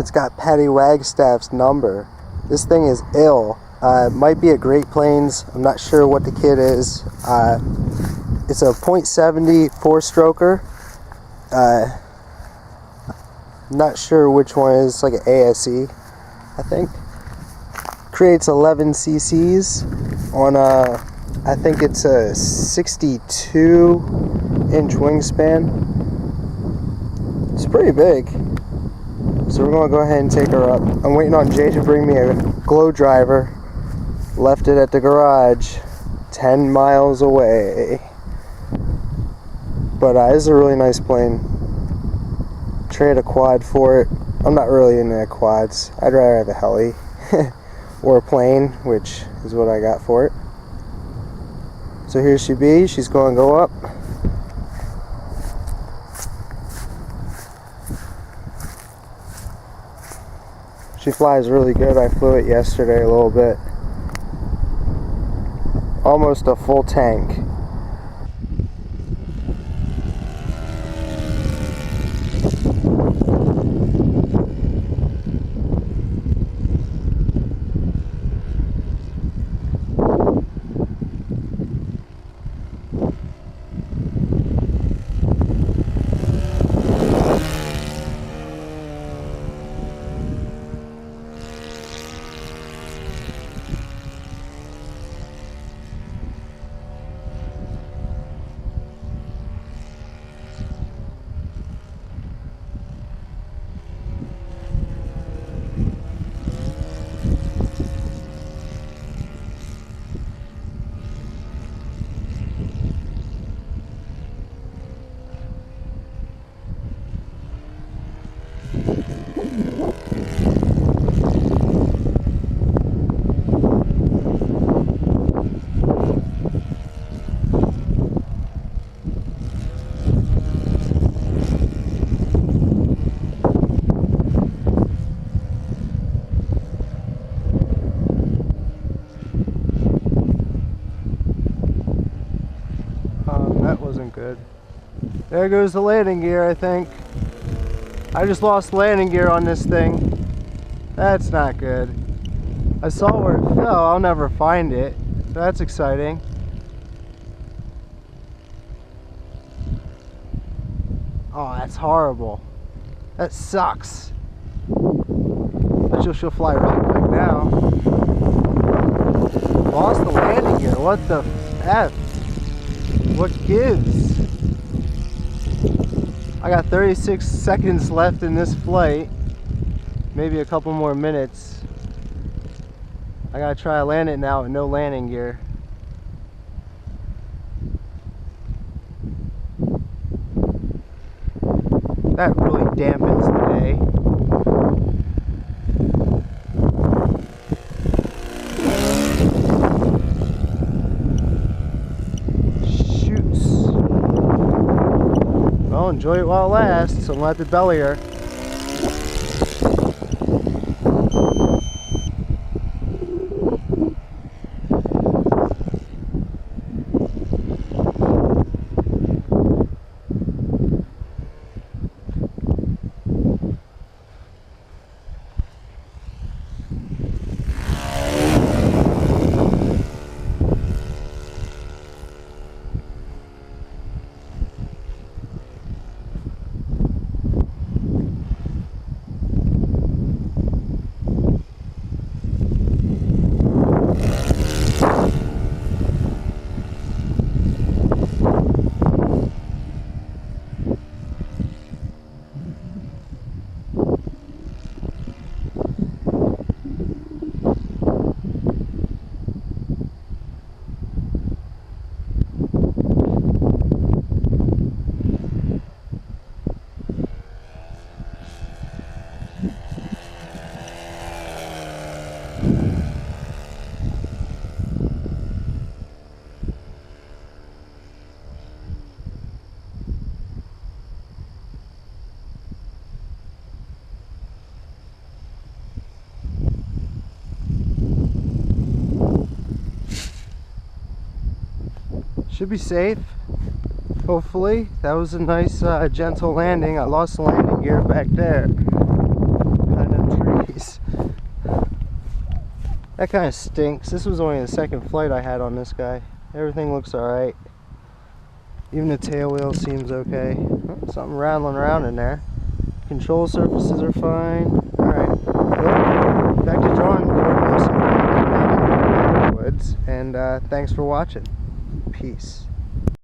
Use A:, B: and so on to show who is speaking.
A: it's got Patty Wagstaff's number. This thing is ill. It might be a Great Plains. I'm not sure what the kit is. It's a .70 4-stroker. Not sure which one it is. It's like an ASE, I think. Creates 11 cc's on a, I think it's a 62-inch wingspan. It's pretty big. So we're going to go ahead and take her up. I'm waiting on Jay to bring me a glow driver. Left it at the garage 10 miles away. But this is a really nice plane. Trade a quad for it. I'm not really into quads. I'd rather have a heli or a plane, which is what I got for it. So here she be. She's going to go up. She flies really good. I flew it yesterday a little bit. Almost a full tank. That wasn't good. There goes the landing gear, I think. I just lost landing gear on this thing. That's not good. I saw where it fell. I'll never find it. That's exciting. Oh, that's horrible. That sucks. Bet she'll fly really quick now. Lost the landing gear. What the F? What gives? I got 36 seconds left in this flight. Maybe a couple more minutes. I gotta try to land it now with no landing gear. That really dampens the day. Well, enjoy it while it lasts. Don't let the belly her. Should be safe, hopefully. That was a nice gentle landing. I lost the landing gear back there. Kind of degrees. That kind of stinks. This was only the second flight I had on this guy. Everything looks alright. Even the tail wheel seems okay. Oh, something rattling around in there. Control surfaces are fine. Alright. Well, back to drawing board. Woods. And thanks for watching. Peace.